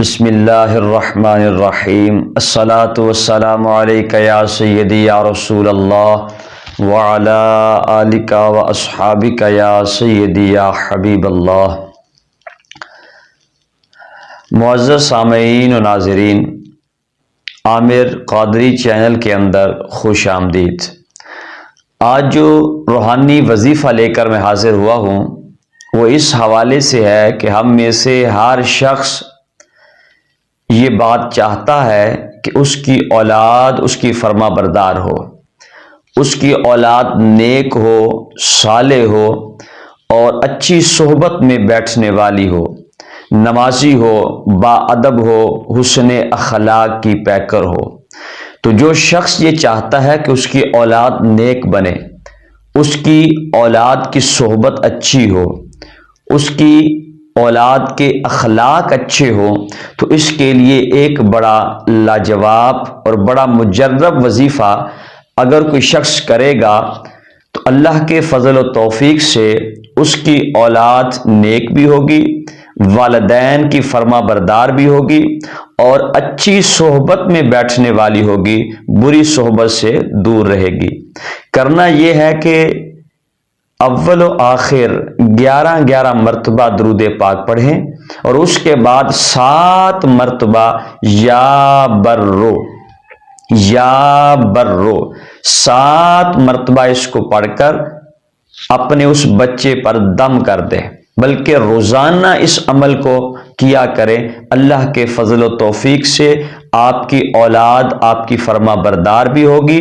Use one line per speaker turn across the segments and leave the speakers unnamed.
بسم اللہ الرحمن الرحیم الصلاۃ والسلام علیک یا سیدی یا رسول اللہ وعلی آلک و اصحابک یا سیدی یا حبیب اللہ۔ معزز سامعین و ناظرین، عامر قادری چینل کے اندر خوش آمدید۔ آج جو روحانی وظیفہ لے کر میں حاضر ہوا ہوں وہ اس حوالے سے ہے کہ ہم میں سے ہر شخص یہ بات چاہتا ہے کہ اس کی اولاد اس کی فرما بردار ہو، اس کی اولاد نیک ہو، صالح ہو اور اچھی صحبت میں بیٹھنے والی ہو، نمازی ہو، با ادب ہو، حسن اخلاق کی پیکر ہو۔ تو جو شخص یہ چاہتا ہے کہ اس کی اولاد نیک بنے، اس کی اولاد کی صحبت اچھی ہو، اس کی اولاد کے اخلاق اچھے ہوں، تو اس کے لیے ایک بڑا لاجواب اور بڑا مجرب وظیفہ اگر کوئی شخص کرے گا تو اللہ کے فضل و توفیق سے اس کی اولاد نیک بھی ہوگی، والدین کی فرما بردار بھی ہوگی اور اچھی صحبت میں بیٹھنے والی ہوگی، بری صحبت سے دور رہے گی۔ کرنا یہ ہے کہ اول و آخر 11 مرتبہ درود پاک پڑھیں اور اس کے بعد 7 مرتبہ یا برو 7 مرتبہ اس کو پڑھ کر اپنے اس بچے پر دم کر دیں، بلکہ روزانہ اس عمل کو کیا کریں۔ اللہ کے فضل و توفیق سے آپ کی اولاد آپ کی فرما بردار بھی ہوگی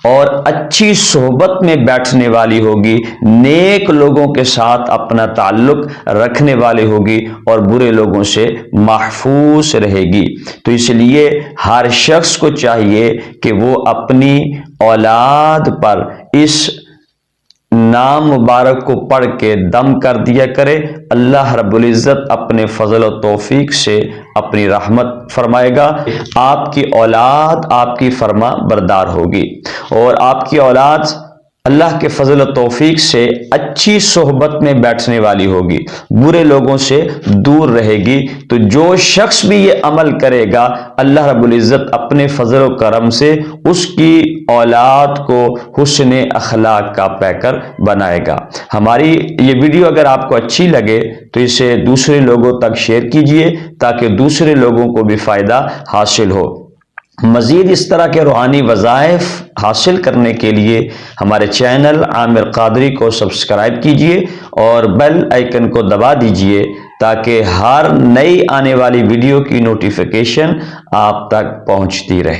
اور اچھی صحبت میں بیٹھنے والی ہوگی، نیک لوگوں کے ساتھ اپنا تعلق رکھنے والی ہوگی اور برے لوگوں سے محفوظ رہے گی۔ تو اس لیے ہر شخص کو چاہیے کہ وہ اپنی اولاد پر اس نام مبارک کو پڑھ کے دم کر دیا کرے۔ اللہ رب العزت اپنے فضل و توفیق سے اپنی رحمت فرمائے گا، آپ کی اولاد آپ کی فرما بردار ہوگی اور آپ کی اولاد اللہ کے فضل و توفیق سے اچھی صحبت میں بیٹھنے والی ہوگی، برے لوگوں سے دور رہے گی۔ تو جو شخص بھی یہ عمل کرے گا اللہ رب العزت اپنے فضل و کرم سے اس کی اولاد کو حسن اخلاق کا پیکر بنائے گا۔ ہماری یہ ویڈیو اگر آپ کو اچھی لگے تو اسے دوسرے لوگوں تک شیئر کیجئے تاکہ دوسرے لوگوں کو بھی فائدہ حاصل ہو۔ مزید اس طرح کے روحانی وظائف حاصل کرنے کے لیے ہمارے چینل عامر قادری کو سبسکرائب کیجئے اور بیل آئیکن کو دبا دیجئے تاکہ ہر نئی آنے والی ویڈیو کی نوٹیفیکیشن آپ تک پہنچتی رہے۔